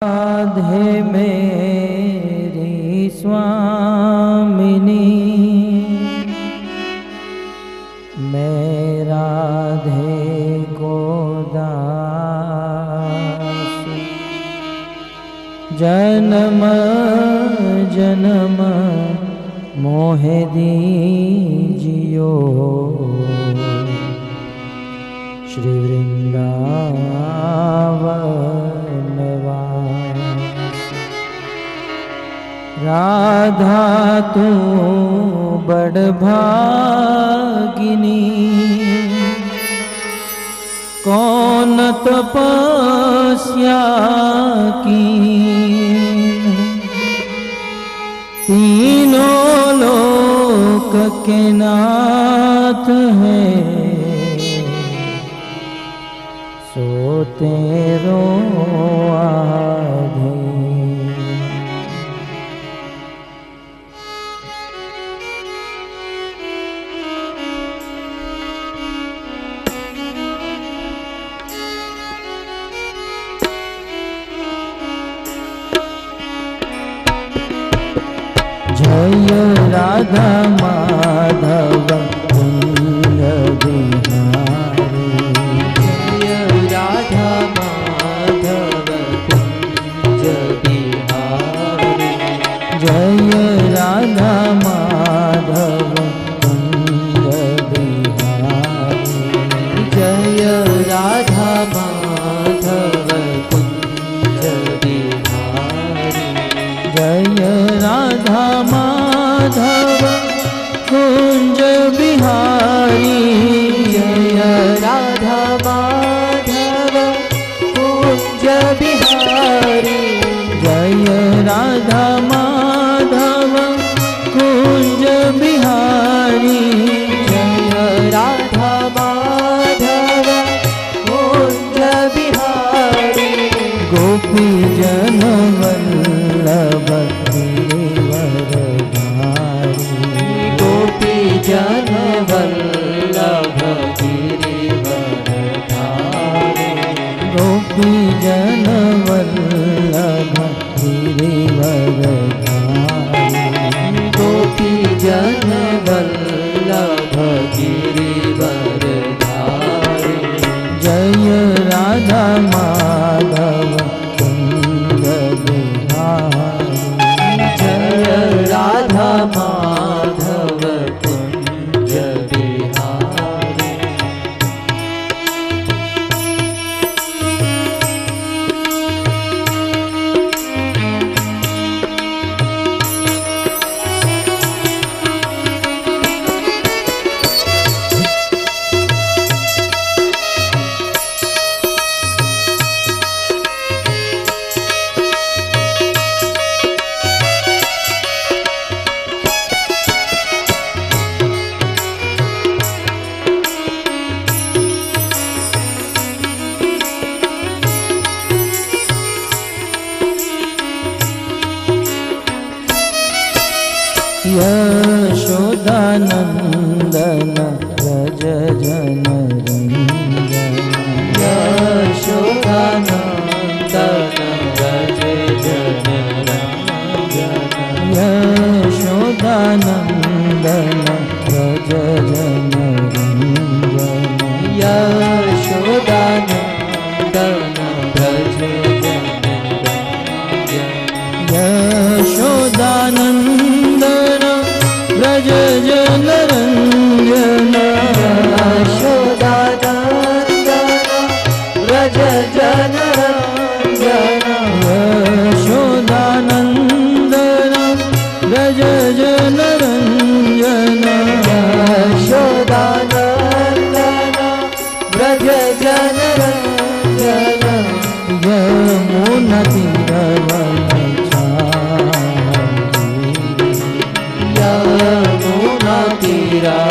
राधे मेरी स्वामिनी, मैं राधे को दास, जन्म जन्म मोहे दीजियो श्री वृंदावन वास। राधा तू बड़ भागिनी, कौन तपस्या कीन, तीनों लोक के नाथ है, सो तेरो आधीन। जय राधा माधव कुंज बिहारी, जय राधा माधव कुंज बिहारी, जय राधा माधव कुंज बिहारी, जय राधा माधव कुंज बिहारी, जय राधा माधव कुंज बिहारी, जय राधा माधव कुंज बिहारी, जय राधा माधव कुंज बिहारी, जय राधा माधव कुंज बिहारी, गोपी जन वल्लभ गिरिवरधारी, गोपी जन वल्लभ गिरिवरधारी, गोपी जन वल्लभ गिरिवरधारी, गोपी जन वल्लभ गिरिवरधारी, जय राधा माधव कुंज बिहारी, जय राधा माधव कुंज बिहारी। यशोदानंदन व्रज जन रंजन, यशोदानंदन व्रज जन रंजन, यशोदानंदन व्रज जन रंजन, यशोदानंदन व्रज जन रंजन, यशोदानंदन व्रज जन रंजन, यशोदानंदन व्रज जन रंजन, यशोदानंदन व्रज जन रंजन, यशोदानंदन व्रज जन रंजन, यमुना तीरवनचारी, यमुना तीरवनचारी,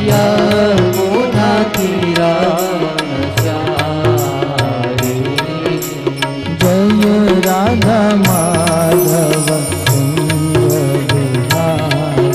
यमुना तीरवनचारी, जय राधा माधव कुंज बिहारी,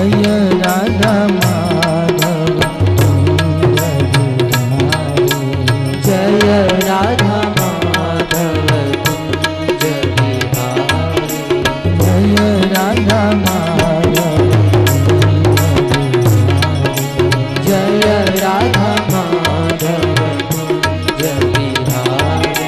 जय राधा माधव कुंज बिहारी जय राधा माधव कुंज बिहारी जय राधा माधव जय राधा माधव कुंज बिहारी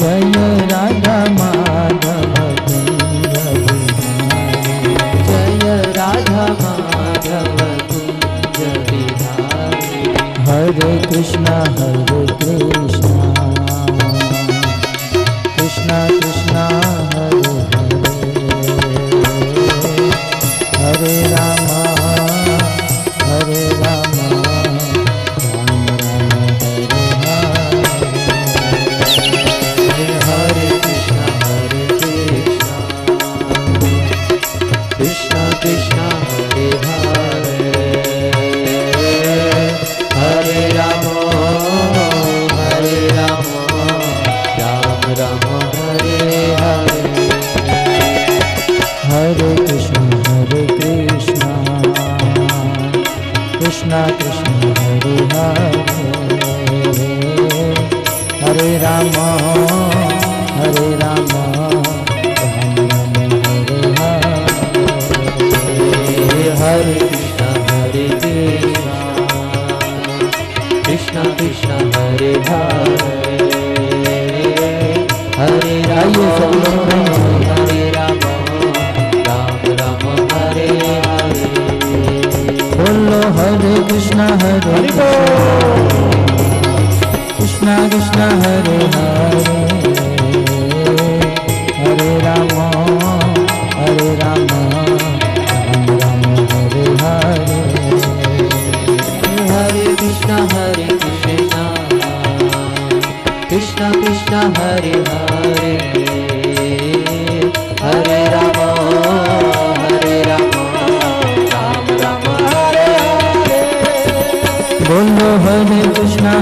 जय राधा माधव कुंज बिहारी जय राधा माधव कुंज बिहारी हरे कृष्णा कृष्णा कृष्णा हरे हरे हरे राम राम राम हरे हरे कृष्णा कृष्णा कृष्णा हरे हरे हरे राम राम राम हरे हरे हरे कृष्णा कृष्णा कृष्णा हरे हरे हरे राम राम हरे हरे हरे कृष्णा कृष्णा कृष्णा हरे हरे हरे राम हरे राम राम हरे हरे बोलो हरे कृष्णा कृष्णा कृष्णा हरे हरे हरे राम राम राम हरे हरे हरे कृष्णा कृष्णा कृष्णा हरे हरे हरे राम राम राम हरे हरे बोलो हरे कृष्णा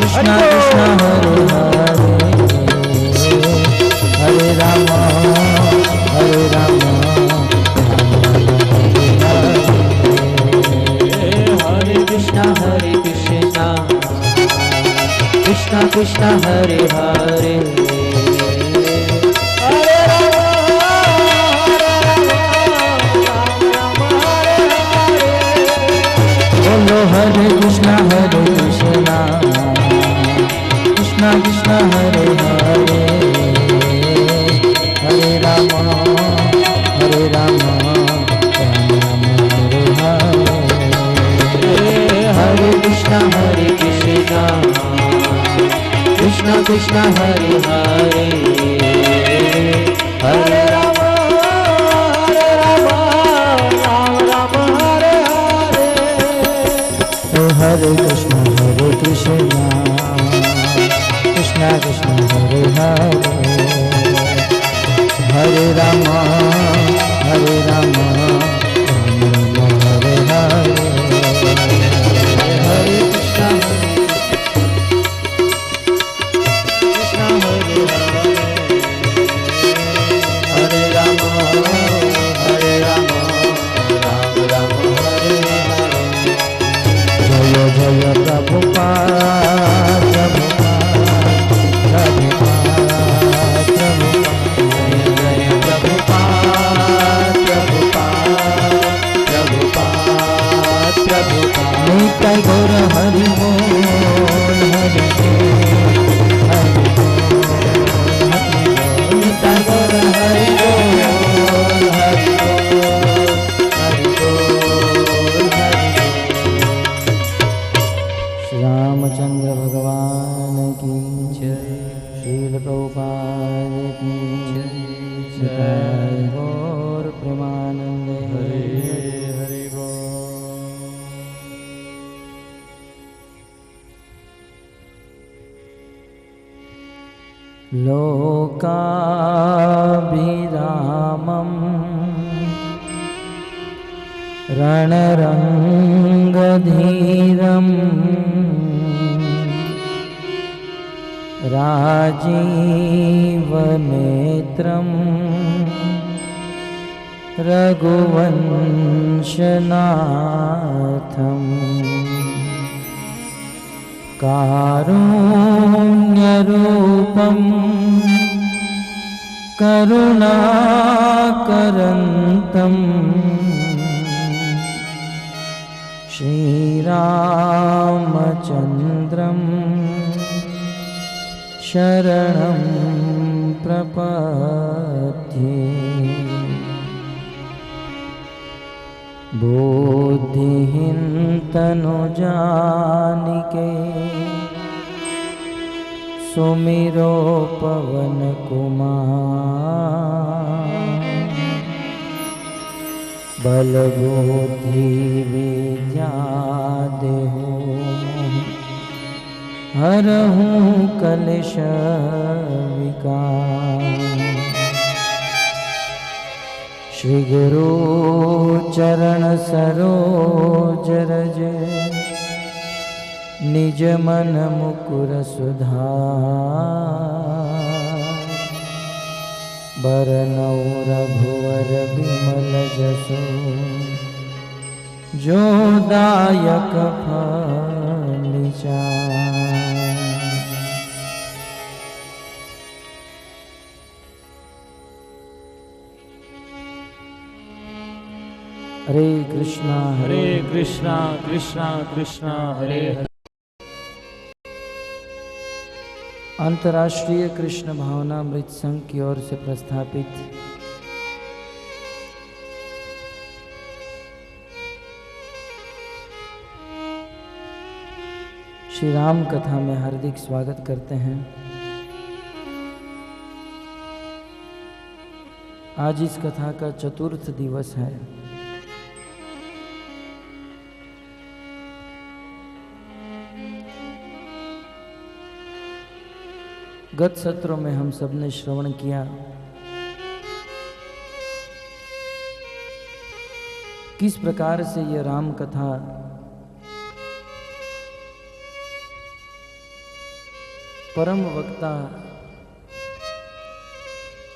कृष्णा कृष्णा हरे हरे हरे राम हरे कृष्णा कृष्णा कृष्णा हरे हरे हरे राम बोलो हरे कृष्णा कृष्णा कृष्णा हरे हरे हरे राम राम हरे हरे हरे कृष्णा कृष्णा कृष्णा हरे हरे हरे राम राम हरे हरे हरे कृष्णा कृष्णा कृष्णा हरे हरे हरे राम हरे हरे हरे कृष्णा कृष्णा हरे हरे राम राम हरे हरे जय जय प्रभुपाद निताय गौर हरि बोल निताय गौर हरि बोल श्री रामचंद्र भगवान की जय श्रील प्रभुपाद की जय गौर प्रेमानंद हरे हरि लोकाभिरामं रणरङ्गधीरं राजीवनेत्रं रघुवंशनाथम् कारुण्यरूपं करुणाकरन्तं श्रीरामचन्द्रं शरणं प्रपद्ये। बुद्धिहीन तनु जानिके सुमिरो पवन कुमार। बल बुद्धि विद्या देहु हरहूँ कलेश विकार। श्री गुरु चरण सरोज रज निज मन मुकुर सुधार। बरनौ रघुवर विमल जसु जो दायक फल चार। हरे कृष्णा कृष्णा कृष्णा हरे हरे। अंतर्राष्ट्रीय कृष्ण भावनामृत संघ की ओर से प्रस्थापित श्री राम कथा में हार्दिक स्वागत करते हैं। आज इस कथा का चतुर्थ दिवस है। गत सत्रों में हम सब ने श्रवण किया किस प्रकार से यह राम कथा परम वक्ता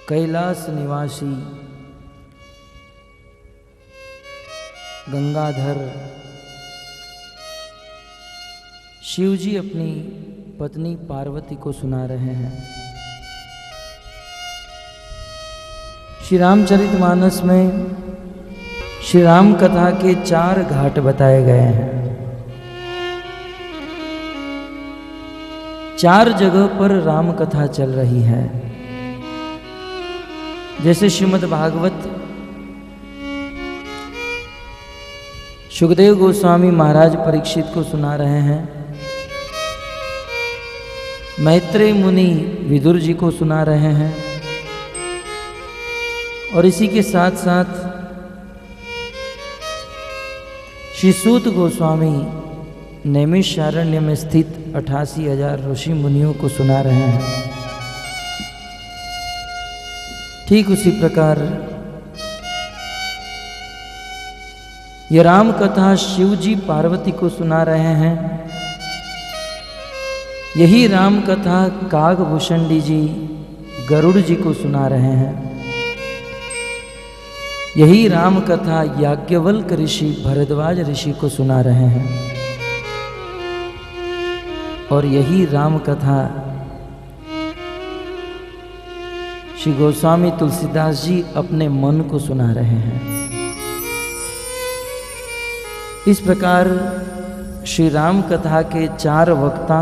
कैलाश निवासी गंगाधर शिवजी अपनी पत्नी पार्वती को सुना रहे हैं। श्री रामचरितमानस में श्री राम कथा के 4 घाट बताए गए हैं। 4 जगह पर राम कथा चल रही है। जैसे श्रीमद् भागवत सुखदेव गोस्वामी महाराज परीक्षित को सुना रहे हैं, मैत्रेय मुनि विदुर जी को सुना रहे हैं, और इसी के साथ साथ श्री सूत गोस्वामी नैमिषारण्य में स्थित 88,000 ऋषि मुनियों को सुना रहे हैं। ठीक उसी प्रकार ये राम कथा शिव जी पार्वती को सुना रहे हैं। यही राम कथा कागभूषणी जी गरुड़ जी को सुना रहे हैं। यही राम कथा याज्ञवल्क ऋषि भरद्वाज ऋषि को सुना रहे हैं। और यही राम कथा श्री गोस्वामी तुलसीदास जी अपने मन को सुना रहे हैं। इस प्रकार श्री राम कथा के 4 वक्ता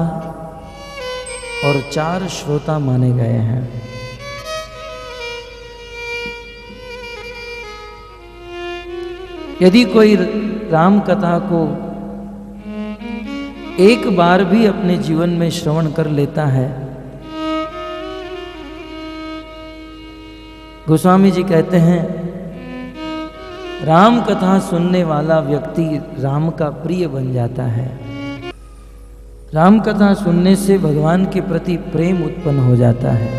और 4 श्रोता माने गए हैं। यदि कोई राम कथा को एक बार भी अपने जीवन में श्रवण कर लेता है, गोस्वामी जी कहते हैं राम कथा सुनने वाला व्यक्ति राम का प्रिय बन जाता है। राम कथा सुनने से भगवान के प्रति प्रेम उत्पन्न हो जाता है।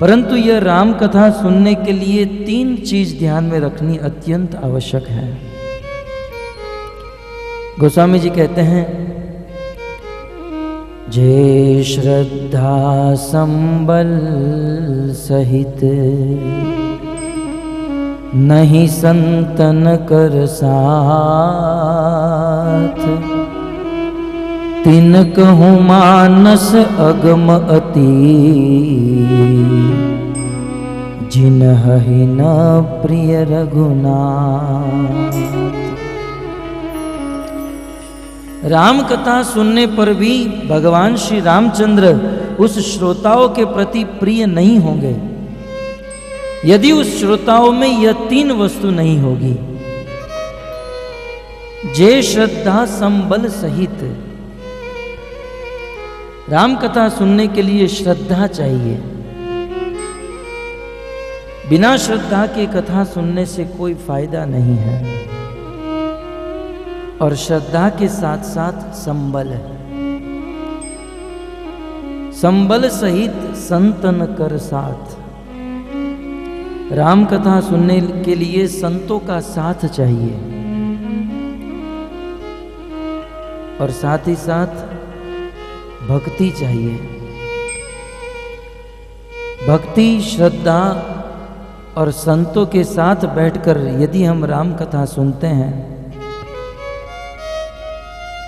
परंतु यह राम कथा सुनने के लिए 3 चीज ध्यान में रखनी अत्यंत आवश्यक है। गोस्वामी जी कहते हैं, जे श्रद्धा संबल सहित नहीं संतन कर साथ, तिन कहूँ मानस अगम अति, जिन ही न प्रिय रघुनाथ। राम कथा सुनने पर भी भगवान श्री रामचंद्र उस श्रोताओं के प्रति प्रिय नहीं होंगे यदि उस श्रोताओं में यह तीन वस्तु नहीं होगी। जे श्रद्धा संबल सहित, राम कथा सुनने के लिए श्रद्धा चाहिए। बिना श्रद्धा के कथा सुनने से कोई फायदा नहीं है। और श्रद्धा के साथ साथ संबल है। संबल सहित संतन कर साथ, राम कथा सुनने के लिए संतों का साथ चाहिए और साथ ही साथ भक्ति चाहिए। भक्ति, श्रद्धा और संतों के साथ बैठकर यदि हम राम कथा सुनते हैं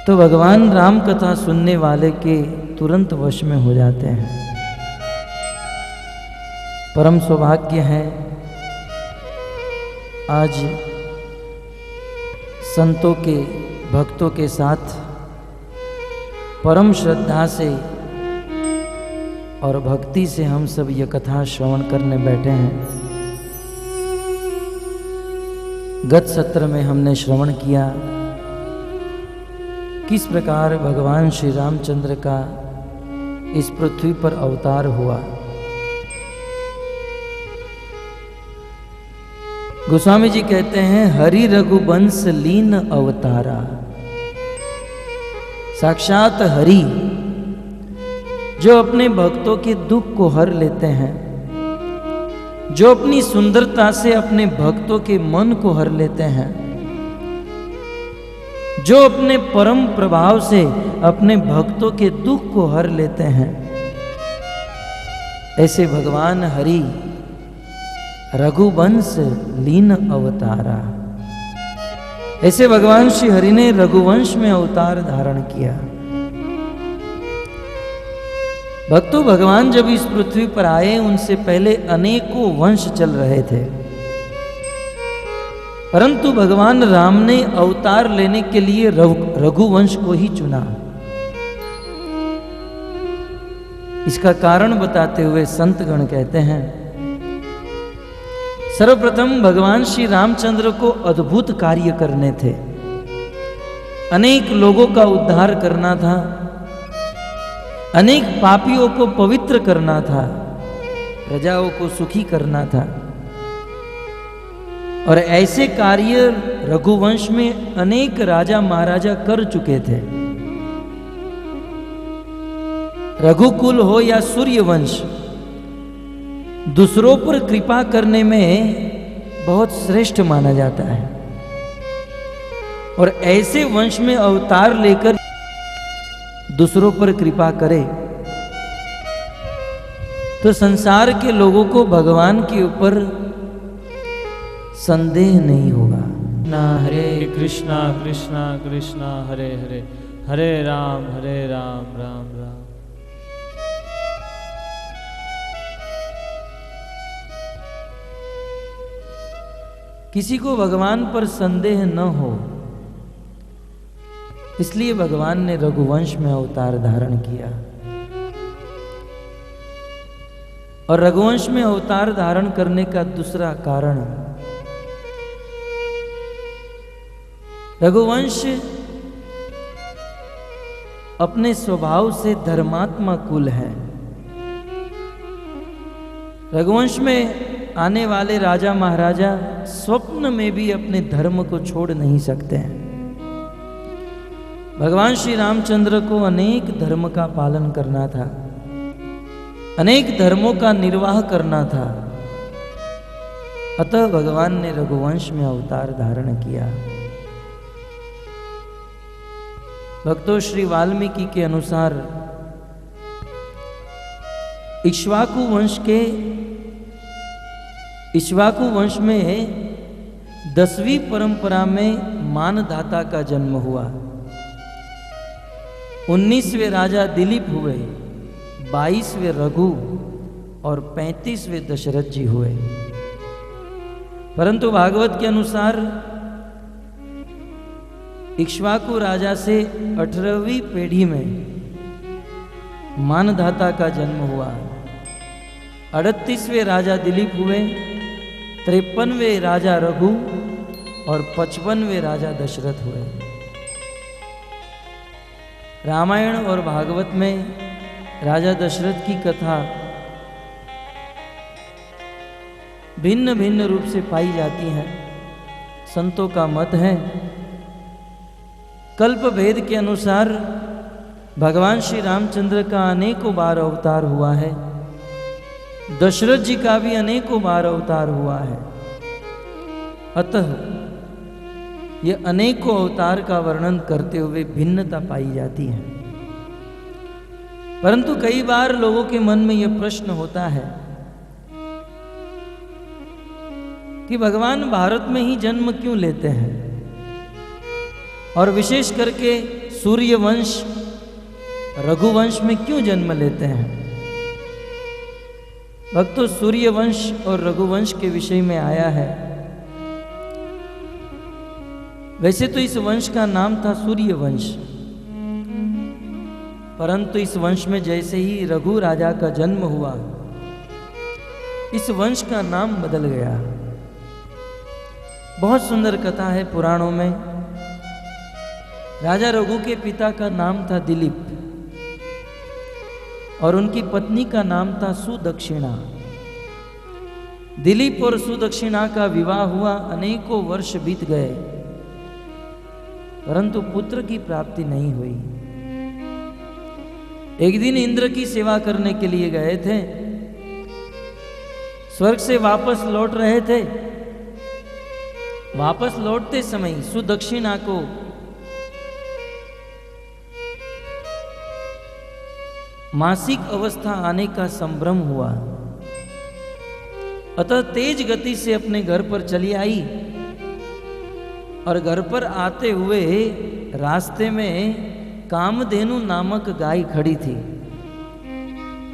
तो भगवान राम कथा सुनने वाले के तुरंत वश में हो जाते हैं। परम सौभाग्य है आज संतों के, भक्तों के साथ परम श्रद्धा से और भक्ति से हम सब ये कथा श्रवण करने बैठे हैं। गत सत्र में हमने श्रवण किया किस प्रकार भगवान श्री रामचंद्र का इस पृथ्वी पर अवतार हुआ। गोस्वामी जी कहते हैं हरि रघुवंश लीन अवतारा। साक्षात हरि जो अपने भक्तों के दुख को हर लेते हैं, जो अपनी सुंदरता से अपने भक्तों के मन को हर लेते हैं, जो अपने परम प्रभाव से अपने भक्तों के दुख को हर लेते हैं, ऐसे भगवान हरि रघुवंश लीन अवतारा। ऐसे भगवान श्री हरि ने रघुवंश में अवतार धारण किया। भक्तों, भगवान जब इस पृथ्वी पर आए उनसे पहले अनेकों वंश चल रहे थे, परंतु भगवान राम ने अवतार लेने के लिए रघुवंश को ही चुना। इसका कारण बताते हुए संतगण कहते हैं सर्वप्रथम भगवान श्री रामचंद्र को अद्भुत कार्य करने थे। अनेक लोगों का उद्धार करना था, अनेक पापियों को पवित्र करना था, प्रजाओं को सुखी करना था। और ऐसे कार्य रघुवंश में अनेक राजा महाराजा कर चुके थे। रघुकुल हो या सूर्यवंश, दूसरों पर कृपा करने में बहुत श्रेष्ठ माना जाता है। और ऐसे वंश में अवतार लेकर दूसरों पर कृपा करे तो संसार के लोगों को भगवान के ऊपर संदेह नहीं होगा। ना हरे कृष्णा कृष्णा कृष्णा हरे हरे, हरे राम राम राम। किसी को भगवान पर संदेह न हो, इसलिए भगवान ने रघुवंश में अवतार धारण किया। और रघुवंश में अवतार धारण करने का दूसरा कारण, रघुवंश अपने स्वभाव से धर्मात्मा कुल है। रघुवंश में आने वाले राजा महाराजा स्वप्न में भी अपने धर्म को छोड़ नहीं सकते हैं। भगवान श्री रामचंद्र को अनेक धर्म का पालन करना था, अनेक धर्मों का निर्वाह करना था। अतः भगवान ने रघुवंश में अवतार धारण किया। भक्तों, श्री वाल्मीकि के अनुसार इक्ष्वाकु वंश में 10वीं परंपरा में मानधाता का जन्म हुआ। 19वें राजा दिलीप हुए, 22वें रघु और 35वें दशरथ जी हुए। परंतु भागवत के अनुसार इक्ष्वाकु राजा से 18वीं पीढ़ी में मानधाता का जन्म हुआ। 38वें राजा दिलीप हुए, 53वें राजा रघु और 55वें राजा दशरथ हुए। रामायण और भागवत में राजा दशरथ की कथा भिन्न भिन्न रूप से पाई जाती है। संतों का मत है, कल्प भेद के अनुसार भगवान श्री रामचंद्र का अनेकों बार अवतार हुआ है, दशरथ जी का भी अनेकों बार अवतार हुआ है। अतः ये अनेकों अवतार का वर्णन करते हुए भिन्नता पाई जाती है। परंतु कई बार लोगों के मन में यह प्रश्न होता है कि भगवान भारत में ही जन्म क्यों लेते हैं और विशेष करके सूर्यवंश रघुवंश में क्यों जन्म लेते हैं। भक्तों, सूर्यवंश और रघुवंश के विषय में आया है। वैसे तो इस वंश का नाम था सूर्यवंश, परंतु इस वंश में जैसे ही रघु राजा का जन्म हुआ, इस वंश का नाम बदल गया। बहुत सुंदर कथा है पुराणों में। राजा रघु के पिता का नाम था दिलीप और उनकी पत्नी का नाम था सुदक्षिणा। दिलीप और सुदक्षिणा का विवाह हुआ, अनेकों वर्ष बीत गए, परंतु पुत्र की प्राप्ति नहीं हुई। एक दिन इंद्र की सेवा करने के लिए गए थे, स्वर्ग से वापस लौट रहे थे। वापस लौटते समय सुदक्षिणा को मासिक अवस्था आने का संभ्रम हुआ, अतः तेज गति से अपने घर पर चली आई और घर पर आते हुए रास्ते में कामधेनु नामक गाय खड़ी थी।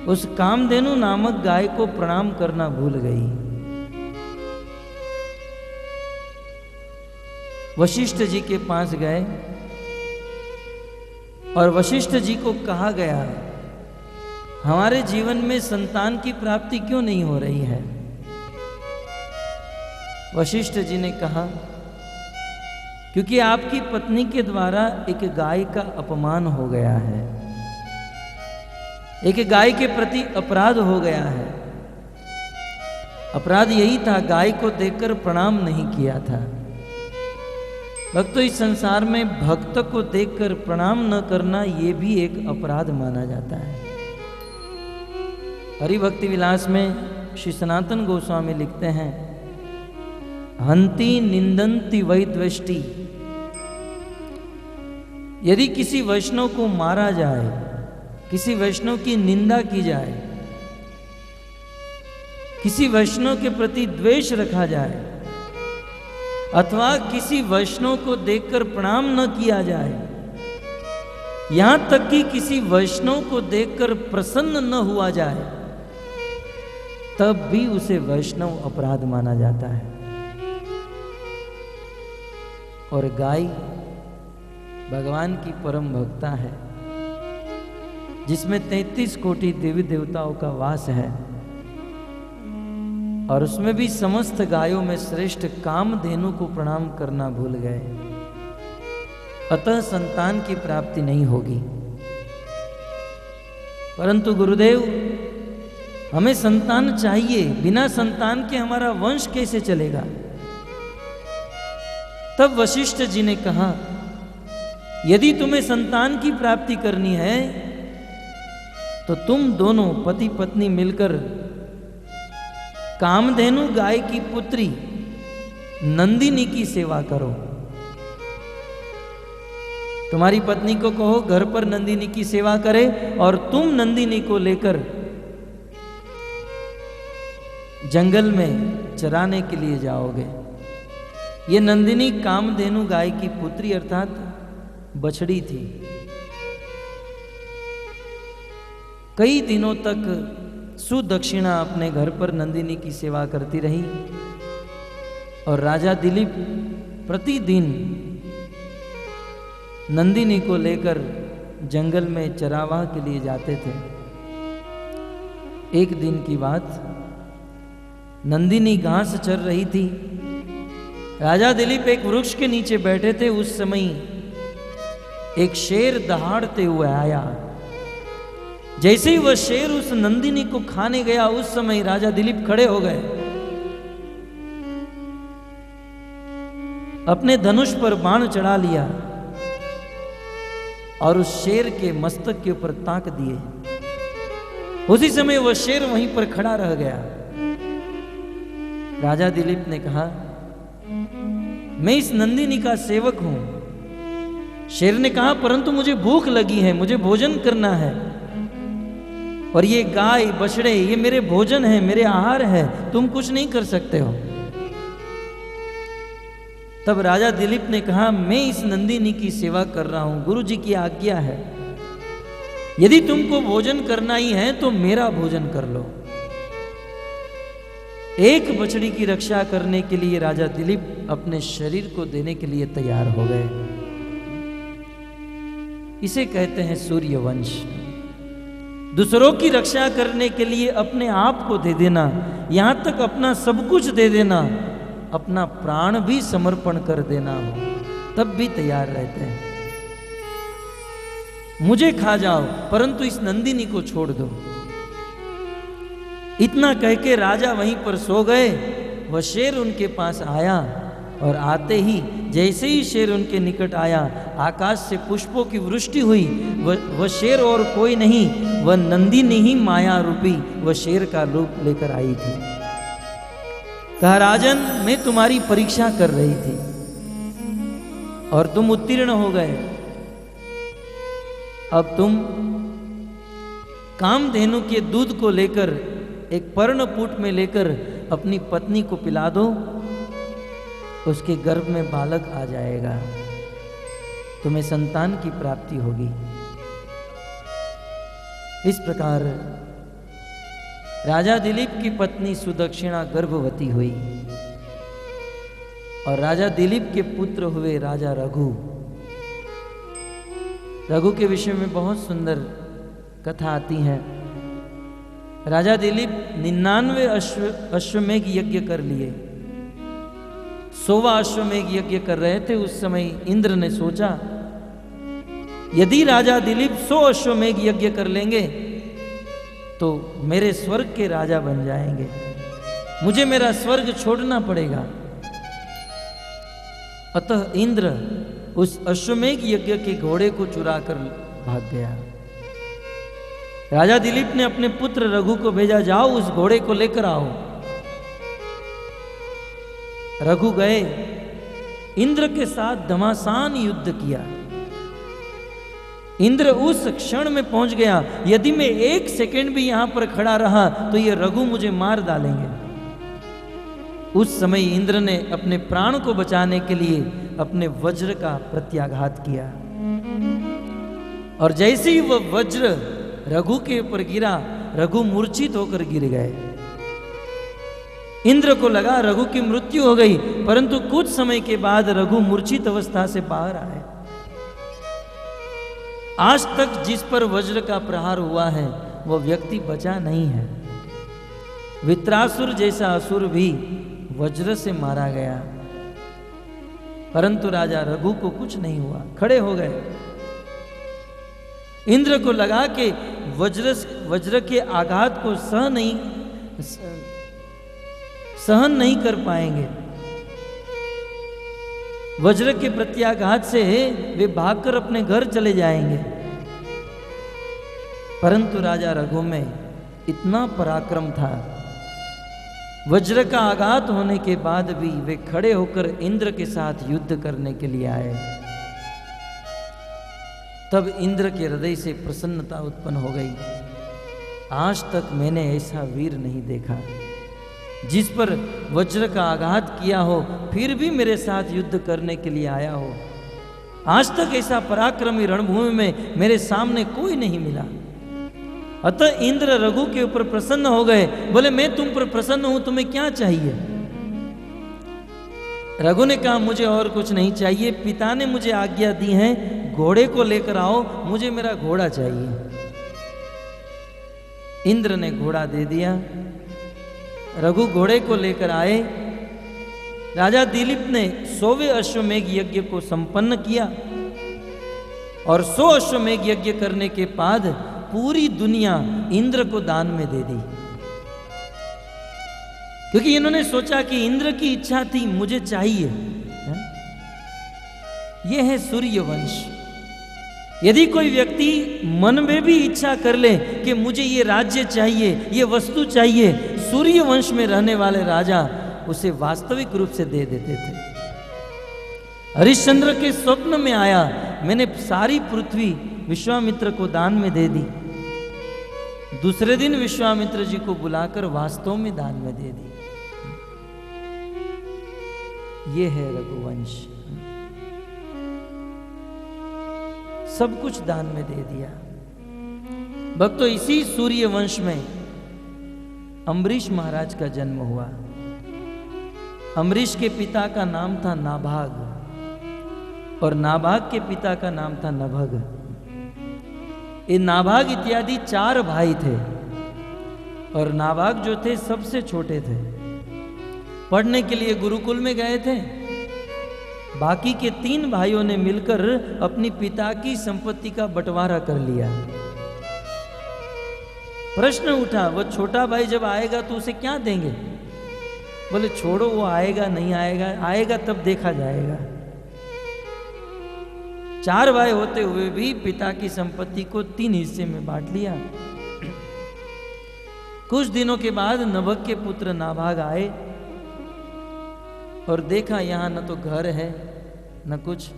उस कामधेनु नामक गाय को प्रणाम करना भूल गई। वशिष्ठ जी के पास गए और वशिष्ठ जी को कहा गया, हमारे जीवन में संतान की प्राप्ति क्यों नहीं हो रही है। वशिष्ठ जी ने कहा, क्योंकि आपकी पत्नी के द्वारा एक गाय का अपमान हो गया है, एक गाय के प्रति अपराध हो गया है। अपराध यही था, गाय को देखकर प्रणाम नहीं किया था। भक्तों, इस संसार में भक्त को देखकर प्रणाम न करना ये भी एक अपराध माना जाता है। हरि भक्ति विलास में श्री सनातन गोस्वामी लिखते हैं, हंति निंदन्ति वै द्वेष्टि। यदि किसी वैष्णव को मारा जाए, किसी वैष्णव की निंदा की जाए, किसी वैष्णव के प्रति द्वेष रखा जाए, अथवा किसी वैष्णव को देखकर प्रणाम न किया जाए, यहां तक कि किसी वैष्णव को देखकर प्रसन्न न हुआ जाए, तब भी उसे वैष्णव अपराध माना जाता है। और गाय भगवान की परम भक्ता है, जिसमें 33 कोटि देवी देवताओं का वास है, और उसमें भी समस्त गायों में श्रेष्ठ कामधेनु को प्रणाम करना भूल गए, अतः संतान की प्राप्ति नहीं होगी। परंतु गुरुदेव, हमें संतान चाहिए, बिना संतान के हमारा वंश कैसे चलेगा। तब वशिष्ठ जी ने कहा, यदि तुम्हें संतान की प्राप्ति करनी है तो तुम दोनों पति पत्नी मिलकर कामधेनु गाय की पुत्री नंदिनी की सेवा करो। तुम्हारी पत्नी को कहो घर पर नंदिनी की सेवा करे और तुम नंदिनी को लेकर जंगल में चराने के लिए जाओगे। ये नंदिनी कामधेनु गाय की पुत्री अर्थात बछड़ी थी। कई दिनों तक सुदक्षिणा अपने घर पर नंदिनी की सेवा करती रही और राजा दिलीप प्रतिदिन नंदिनी को लेकर जंगल में चरावाह के लिए जाते थे। एक दिन की बात, नंदिनी घास चर रही थी। राजा दिलीप एक वृक्ष के नीचे बैठे थे। उस समय एक शेर दहाड़ते हुए आया। जैसे ही वह शेर उस नंदिनी को खाने गया, उस समय राजा दिलीप खड़े हो गए, अपने धनुष पर बाण चढ़ा लिया और उस शेर के मस्तक के ऊपर ताक दिए। उसी समय वह शेर वहीं पर खड़ा रह गया। राजा दिलीप ने कहा, मैं इस नंदिनी का सेवक हूं। शेर ने कहा, परंतु मुझे भूख लगी है, मुझे भोजन करना है, और ये गाय बछड़े ये मेरे भोजन है, मेरे आहार है, तुम कुछ नहीं कर सकते हो। तब राजा दिलीप ने कहा, मैं इस नंदिनी की सेवा कर रहा हूं, गुरु जी की आज्ञा है। यदि तुमको भोजन करना ही है तो मेरा भोजन कर लो। एक बछड़ी की रक्षा करने के लिए राजा दिलीप अपने शरीर को देने के लिए तैयार हो गए। इसे कहते हैं सूर्यवंश। दूसरों की रक्षा करने के लिए अपने आप को दे देना, यहां तक अपना सब कुछ दे देना, अपना प्राण भी समर्पण कर देना हो, तब भी तैयार रहते हैं। मुझे खा जाओ परंतु इस नंदिनी को छोड़ दो। इतना कह के राजा वहीं पर सो गए। वह शेर उनके पास आया और आते ही जैसे ही शेर उनके निकट आया, आकाश से पुष्पों की वृष्टि हुई। वह शेर और कोई नहीं, वह नंदिनी ही माया रूपी वह शेर का रूप लेकर आई थी। कहा, राजन, मैं तुम्हारी परीक्षा कर रही थी और तुम उत्तीर्ण हो गए। अब तुम कामधेनु के दूध को लेकर एक पर्णपूट में लेकर अपनी पत्नी को पिला दो, उसके गर्भ में बालक आ जाएगा, तुम्हें संतान की प्राप्ति होगी। इस प्रकार राजा दिलीप की पत्नी सुदक्षिणा गर्भवती हुई और राजा दिलीप के पुत्र हुए राजा रघु। रघु के विषय में बहुत सुंदर कथा आती है। राजा दिलीप 99 अश्वमेघ यज्ञ कर लिए। 100वां अश्वमेघ यज्ञ कर रहे थे। उस समय इंद्र ने सोचा, यदि राजा दिलीप 100 अश्वमेघ यज्ञ कर लेंगे तो मेरे स्वर्ग के राजा बन जाएंगे, मुझे मेरा स्वर्ग छोड़ना पड़ेगा। अतः इंद्र उस अश्वमेघ यज्ञ के घोड़े को चुरा कर भाग गया। राजा दिलीप ने अपने पुत्र रघु को भेजा, जाओ उस घोड़े को लेकर आओ। रघु गए, इंद्र के साथ घमासान युद्ध किया। इंद्र उस क्षण में पहुंच गया, यदि मैं 1 सेकेंड भी यहां पर खड़ा रहा तो ये रघु मुझे मार डालेंगे। उस समय इंद्र ने अपने प्राण को बचाने के लिए अपने वज्र का प्रत्याघात किया और जैसे ही वह वज्र रघु के ऊपर गिरा, रघु मूर्छित होकर गिर गए। इंद्र को लगा रघु की मृत्यु हो गई, परंतु कुछ समय के बाद रघु मूर्छित अवस्था से बाहर आए। आज तक जिस पर वज्र का प्रहार हुआ है वह व्यक्ति बचा नहीं है। वित्रासुर जैसा असुर भी वज्र से मारा गया, परंतु राजा रघु को कुछ नहीं हुआ, खड़े हो गए। इंद्र को लगा कि वज्र के आघात को सहन नहीं कर पाएंगे। वज्र के प्रत्याघात से वे भागकर अपने घर चले जाएंगे, परंतु राजा रघु में इतना पराक्रम था, वज्र का आघात होने के बाद भी वे खड़े होकर इंद्र के साथ युद्ध करने के लिए आए। तब इंद्र के हृदय से प्रसन्नता उत्पन्न हो गई। आज तक मैंने ऐसा वीर नहीं देखा। जिस पर वज्र का आघात किया हो, फिर भी मेरे साथ युद्ध करने के लिए आया हो। आज तक ऐसा पराक्रमी रणभूमि में मेरे सामने कोई नहीं मिला। अतः इंद्र रघु के ऊपर प्रसन्न हो गए, बोले मैं तुम पर प्रसन्न हूं, तुम्हें क्या चाहिए? रघु ने कहा मुझे और कुछ नहीं चाहिए, पिता ने मुझे आज्ञा दी है घोड़े को लेकर आओ, मुझे मेरा घोड़ा चाहिए। इंद्र ने घोड़ा दे दिया, रघु घोड़े को लेकर आए। राजा दिलीप ने 100वें अश्वमेघ यज्ञ को संपन्न किया और 100 अश्वमेघ यज्ञ करने के बाद पूरी दुनिया इंद्र को दान में दे दी, क्योंकि इन्होंने सोचा कि इंद्र की इच्छा थी मुझे चाहिए। यह है सूर्यवंश। यदि कोई व्यक्ति मन में भी इच्छा कर ले कि मुझे ये राज्य चाहिए, ये वस्तु चाहिए, सूर्यवंश में रहने वाले राजा उसे वास्तविक रूप से दे देते थे। हरिश्चंद्र के स्वप्न में आया, मैंने सारी पृथ्वी विश्वामित्र को दान में दे दी। दूसरे दिन विश्वामित्र जी को बुलाकर वास्तव में दान में दे दी। ये है रघुवंश। सब कुछ दान में दे दिया। भक्तों, इसी सूर्य वंश में अम्बरीश महाराज का जन्म हुआ। अम्बरीश के पिता का नाम था नाभाग और नाभाग के पिता का नाम था नभग। ये नाभाग इत्यादि 4 भाई थे और नाभाग जो थे सबसे छोटे थे। पढ़ने के लिए गुरुकुल में गए थे। बाकी के 3 भाइयों ने मिलकर अपनी पिता की संपत्ति का बंटवारा कर लिया। प्रश्न उठा, वो छोटा भाई जब आएगा तो उसे क्या देंगे? बोले छोड़ो, वो आएगा नहीं आएगा, आएगा तब देखा जाएगा। 4 भाई होते हुए भी पिता की संपत्ति को 3 हिस्से में बांट लिया। कुछ दिनों के बाद नभग के पुत्र नाभाग आए और देखा यहां न तो घर है न कुछ।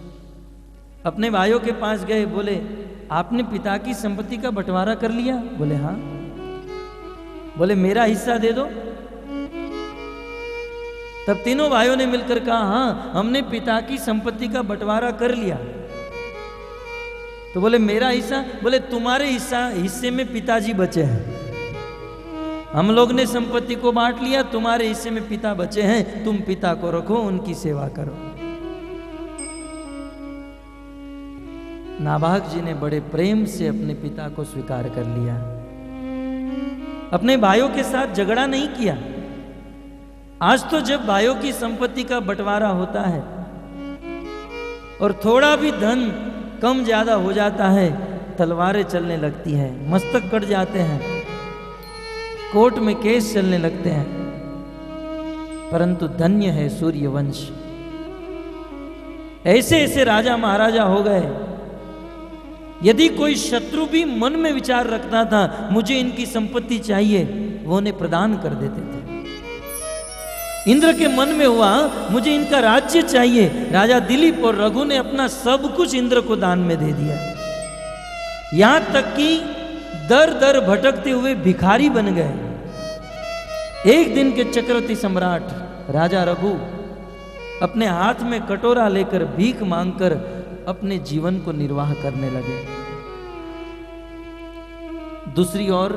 अपने भाइयों के पास गए, बोले आपने पिता की संपत्ति का बंटवारा कर लिया? बोले हाँ। बोले मेरा हिस्सा दे दो। तब तीनों भाइयों ने मिलकर कहा हाँ, हमने पिता की संपत्ति का बंटवारा कर लिया। तो बोले मेरा हिस्सा? बोले तुम्हारे हिस्से में पिताजी बचे हैं। हम लोग ने संपत्ति को बांट लिया, तुम्हारे हिस्से में पिता बचे हैं, तुम पिता को रखो, उनकी सेवा करो। नाभाग जी ने बड़े प्रेम से अपने पिता को स्वीकार कर लिया। अपने भाइयों के साथ झगड़ा नहीं किया। आज तो जब भाइयों की संपत्ति का बंटवारा होता है और थोड़ा भी धन कम ज्यादा हो जाता है, तलवारें चलने लगती हैं, मस्तक कट जाते हैं, कोर्ट में केस चलने लगते हैं। परंतु धन्य है सूर्यवंश। ऐसे ऐसे राजा महाराजा हो गए। यदि कोई शत्रु भी मन में विचार रखता था मुझे इनकी संपत्ति चाहिए, वो उन्हें प्रदान कर देते थे। इंद्र के मन में हुआ मुझे इनका राज्य चाहिए, राजा दिलीप और रघु ने अपना सब कुछ इंद्र को दान में दे दिया। यहां तक कि दर दर भटकते हुए भिखारी बन गए। एक दिन के चक्रवर्ती सम्राट राजा रघु अपने हाथ में कटोरा लेकर भीख मांगकर अपने जीवन को निर्वाह करने लगे। दूसरी ओर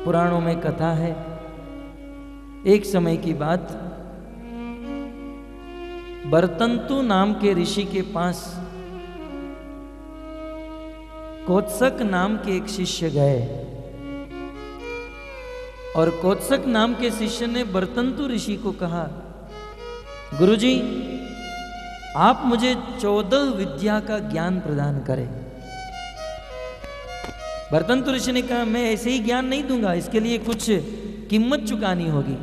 पुराणों में कथा है, एक समय की बात, बरतंतु नाम के ऋषि के पास कोत्सक नाम के एक शिष्य गए और कोत्सक नाम के शिष्य ने बरतंतु ऋषि को कहा, गुरुजी आप मुझे 14 विद्या का ज्ञान प्रदान करें। बरतंतु ऋषि ने कहा मैं ऐसे ही ज्ञान नहीं दूंगा, इसके लिए कुछ कीमत चुकानी होगी।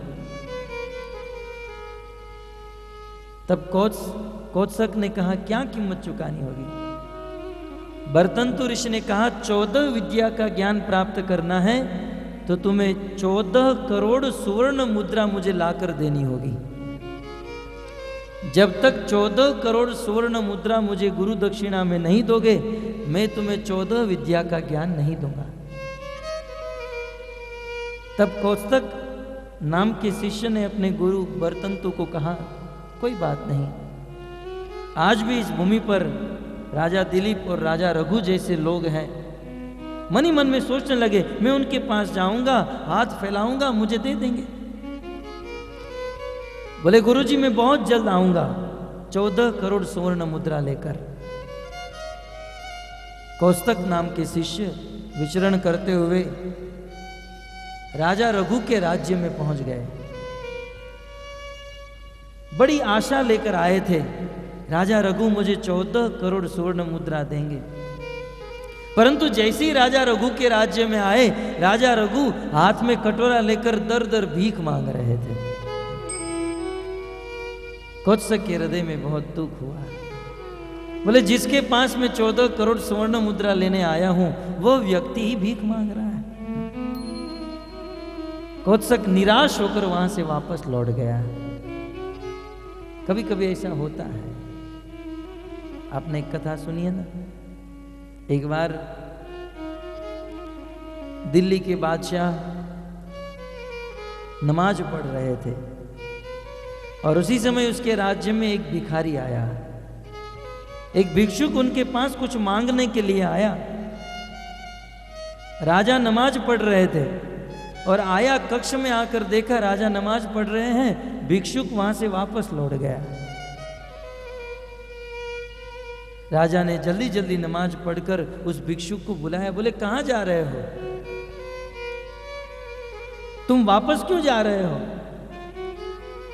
तब कोत्सक ने कहा क्या कीमत चुकानी होगी? बरतंतु ऋषि ने कहा 14 विद्या का ज्ञान प्राप्त करना है तो तुम्हें 14 करोड़ सुवर्ण मुद्रा मुझे लाकर देनी होगी। जब तक 14 करोड़ सुवर्ण मुद्रा मुझे गुरु दक्षिणा में नहीं दोगे, मैं तुम्हें 14 विद्या का ज्ञान नहीं दूंगा। तब कोत्सक नाम के शिष्य ने अपने गुरु बरतंतु को कहा, कोई बात नहीं, आज भी इस भूमि पर राजा दिलीप और राजा रघु जैसे लोग हैं। मन ही मन में सोचने लगे, मैं उनके पास जाऊंगा, हाथ फैलाऊंगा, मुझे दे देंगे। बोले गुरुजी मैं बहुत जल्द आऊंगा 14 करोड़ स्वर्ण मुद्रा लेकर। कौस्तक नाम के शिष्य विचरण करते हुए राजा रघु के राज्य में पहुंच गए। बड़ी आशा लेकर आए थे, राजा रघु मुझे 14 करोड़ स्वर्ण मुद्रा देंगे। परंतु जैसे ही राजा रघु के राज्य में आए, राजा रघु हाथ में कटोरा लेकर दर दर भीख मांग रहे थे। कौत्सक के हृदय में बहुत दुख हुआ। बोले जिसके पास में 14 करोड़ स्वर्ण मुद्रा लेने आया हूं, वह व्यक्ति ही भीख मांग रहा है। कौत्सक निराश होकर वहां से वापस लौट गया। कभी कभी ऐसा होता है। आपने एक कथा सुनी है ना, एक बार दिल्ली के बादशाह नमाज पढ़ रहे थे और उसी समय उसके राज्य में एक भिखारी आया। एक भिक्षुक उनके पास कुछ मांगने के लिए आया। राजा नमाज पढ़ रहे थे और आया, कक्ष में आकर देखा राजा नमाज पढ़ रहे हैं, भिक्षुक वहां से वापस लौट गया। राजा ने जल्दी जल्दी नमाज पढ़कर उस भिक्षुक को बुलाया। बोले कहां जा रहे हो, तुम वापस क्यों जा रहे हो?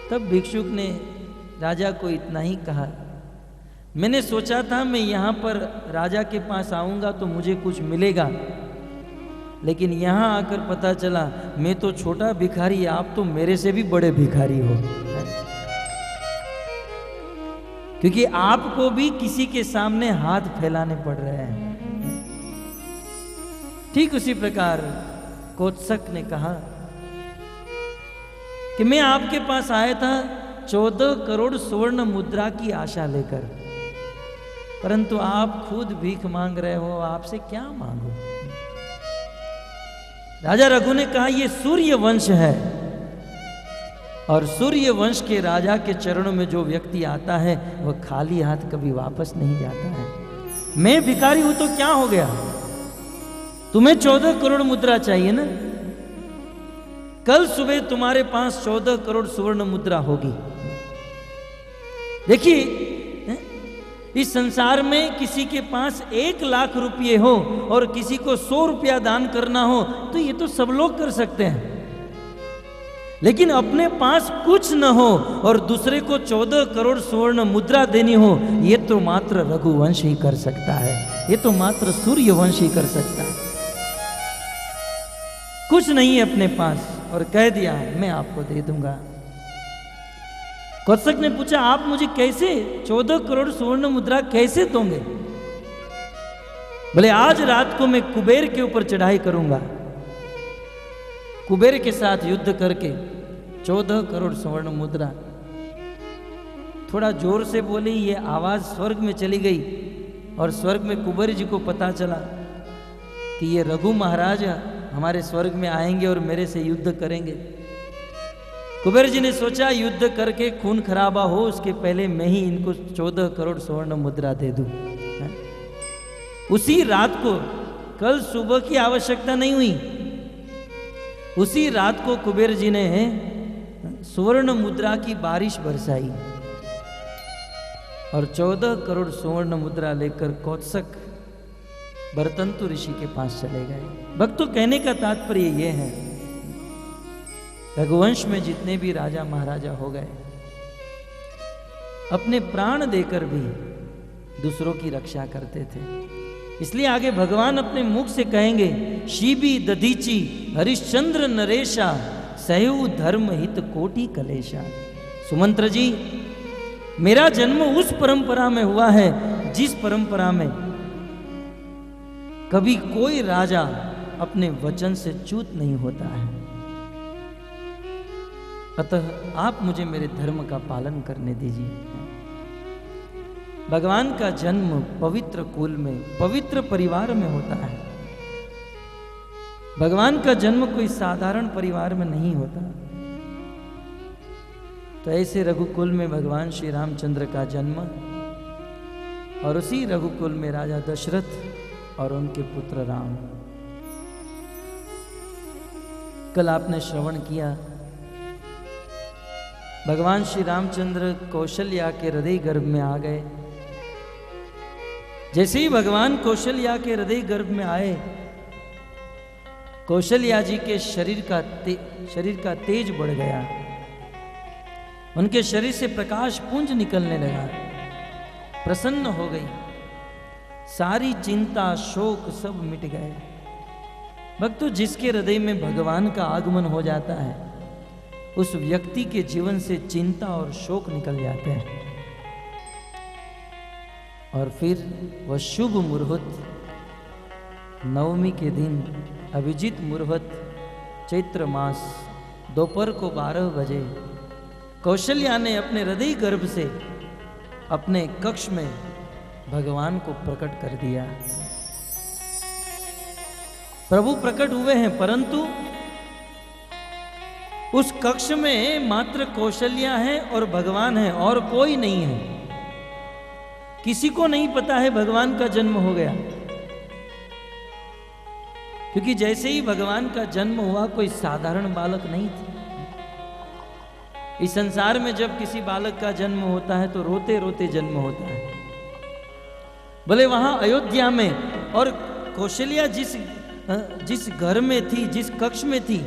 तब भिक्षुक ने राजा को इतना ही कहा, मैंने सोचा था मैं यहां पर राजा के पास आऊंगा तो मुझे कुछ मिलेगा, लेकिन यहां आकर पता चला मैं तो छोटा भिखारी, आप तो मेरे से भी बड़े भिखारी हो, क्योंकि आपको भी किसी के सामने हाथ फैलाने पड़ रहे हैं। ठीक उसी प्रकार कौत्सक ने कहा कि मैं आपके पास आया था 14 करोड़ स्वर्ण मुद्रा की आशा लेकर, परंतु आप खुद भीख मांग रहे हो, आपसे क्या मांगो? राजा रघु ने कहा यह सूर्य वंश है और सूर्य वंश के राजा के चरणों में जो व्यक्ति आता है वह खाली हाथ कभी वापस नहीं जाता है। मैं भिखारी हूं तो क्या हो गया, तुम्हें 14 करोड़ मुद्रा चाहिए ना, कल सुबह तुम्हारे पास 14 करोड़ स्वर्ण मुद्रा होगी। देखिए इस संसार में किसी के पास 1 लाख रुपये हो और किसी को 100 रुपया दान करना हो तो ये तो सब लोग कर सकते हैं, लेकिन अपने पास कुछ न हो और दूसरे को 14 करोड़ स्वर्ण मुद्रा देनी हो, ये तो मात्र रघुवंश ही कर सकता है, ये तो मात्र सूर्यवंश ही कर सकता है। कुछ नहीं है अपने पास और कह दिया मैं आपको दे दूंगा। कौत्सक ने पूछा आप मुझे कैसे 14 करोड़ स्वर्ण मुद्रा कैसे दोगे? बोले आज रात को मैं कुबेर के ऊपर चढ़ाई करूंगा, कुबेर के साथ युद्ध करके 14 करोड़ स्वर्ण मुद्रा। थोड़ा जोर से बोली, ये आवाज स्वर्ग में चली गई और स्वर्ग में कुबेर जी को पता चला कि ये रघु महाराज हमारे स्वर्ग में आएंगे और मेरे से युद्ध करेंगे। कुबेर जी ने सोचा युद्ध करके खून खराबा हो उसके पहले मैं ही इनको 14 करोड़ स्वर्ण मुद्रा दे दूं। उसी रात को, कल सुबह की आवश्यकता नहीं हुई, उसी रात को कुबेर जी ने स्वर्ण मुद्रा की बारिश बरसाई और 14 करोड़ स्वर्ण मुद्रा लेकर कौत्सक बरतंतु ऋषि के पास चले गए। भक्तों कहने का तात्पर्य यह है, रघुवंश में जितने भी राजा महाराजा हो गए अपने प्राण देकर भी दूसरों की रक्षा करते थे। इसलिए आगे भगवान अपने मुख से कहेंगे, शिबी दधीची हरिश्चंद्र नरेशा सहु धर्म हित कोटि कलेशा। सुमंत्र जी, मेरा जन्म उस परंपरा में हुआ है जिस परंपरा में कभी कोई राजा अपने वचन से च्युत नहीं होता है। अतः आप मुझे मेरे धर्म का पालन करने दीजिए। भगवान का जन्म पवित्र कुल में, पवित्र परिवार में होता है। भगवान का जन्म कोई साधारण परिवार में नहीं होता। तो ऐसे रघुकुल में भगवान श्री रामचंद्र का जन्म और उसी रघुकुल में राजा दशरथ और उनके पुत्र राम। कल आपने श्रवण किया भगवान श्री रामचंद्र कौशल्या के हृदय गर्भ में आ गए। जैसे ही भगवान कौशल्या के हृदय गर्भ में आए, कौशल्या जी के शरीर का तेज बढ़ गया, उनके शरीर से प्रकाश पुंज निकलने लगा, प्रसन्न हो गई, सारी चिंता शोक सब मिट गए। भक्तों, जिसके हृदय में भगवान का आगमन हो जाता है उस व्यक्ति के जीवन से चिंता और शोक निकल जाते हैं। और फिर वह शुभ मुहूर्त नवमी के दिन अभिजीत मुहूर्त चैत्र मास दोपहर को 12 बजे कौशल्या ने अपने हृदय गर्भ से अपने कक्ष में भगवान को प्रकट कर दिया। प्रभु प्रकट हुए हैं, परंतु उस कक्ष में मात्र कौशल्या है और भगवान है, और कोई नहीं है। किसी को नहीं पता है भगवान का जन्म हो गया, क्योंकि जैसे ही भगवान का जन्म हुआ कोई साधारण बालक नहीं था। इस संसार में जब किसी बालक का जन्म होता है तो रोते रोते जन्म होता है। भले वहां अयोध्या में, और कौशल्या जिस घर में थी, जिस कक्ष में थी,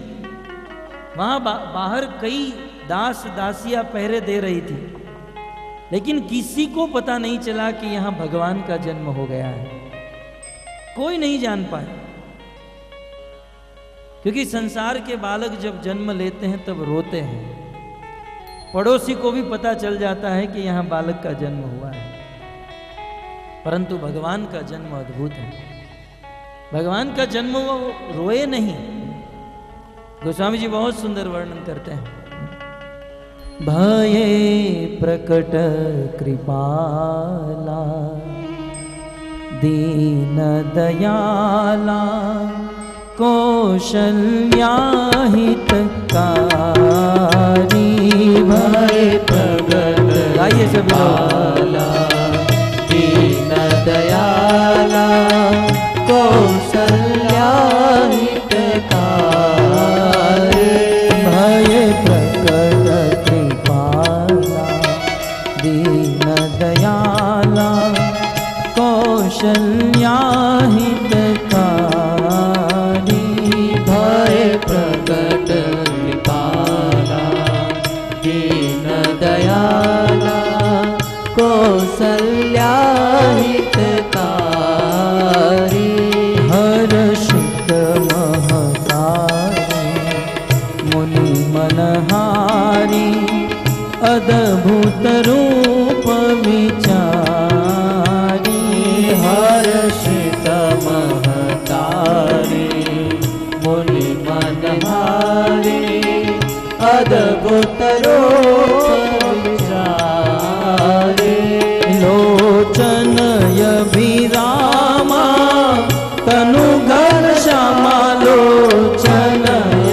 वहां बाहर कई दास दासियां पहरे दे रही थी, लेकिन किसी को पता नहीं चला कि यहां भगवान का जन्म हो गया है। कोई नहीं जान पाया, क्योंकि संसार के बालक जब जन्म लेते हैं तब रोते हैं। पड़ोसी को भी पता चल जाता है कि यहां बालक का जन्म हुआ है, परंतु भगवान का जन्म अद्भुत है। भगवान का जन्म वो रोए नहीं। गोस्वामी जी बहुत सुंदर वर्णन करते हैं। भये प्रकट कृपाला दीन दयाला कौशल्या हितकारी। भये प्रकट गाइए सभी दीन दयाला कौशल्या हितकारी। भये प्रकट कृपाला दीन दयाला कौशल्या हितकारी। भये प्रकट कृपाला दीन दयाला कौशल्या हितकारी। हर्षित महतारी मुनि मनहारी अद्भुत रूप विचारी। हर्षित महतारी मुनि मनहारी अद्भुत रूप विचारी। लोचन अभिरामा तनु घनश्यामा। लोचन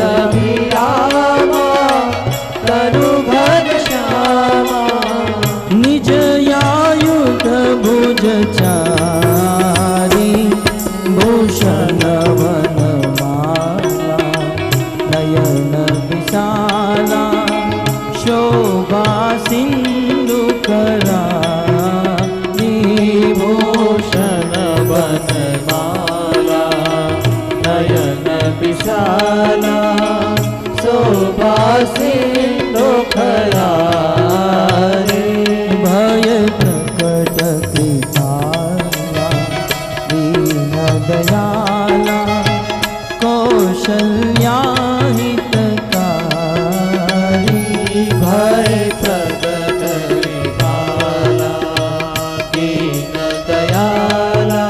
अभिरामा तनु घनश्यामा। निज आयुध भुज चारी भूषण वनमाला नयन विशाला शोभा सिंधु करारी। भूषण वनमाला नयन विशाला शोभा सिंधु करारी। भय प्रकट कृपाला दीन दयाला कौशल्या हितकारी। भय प्रकट कृपाला दीन दयाला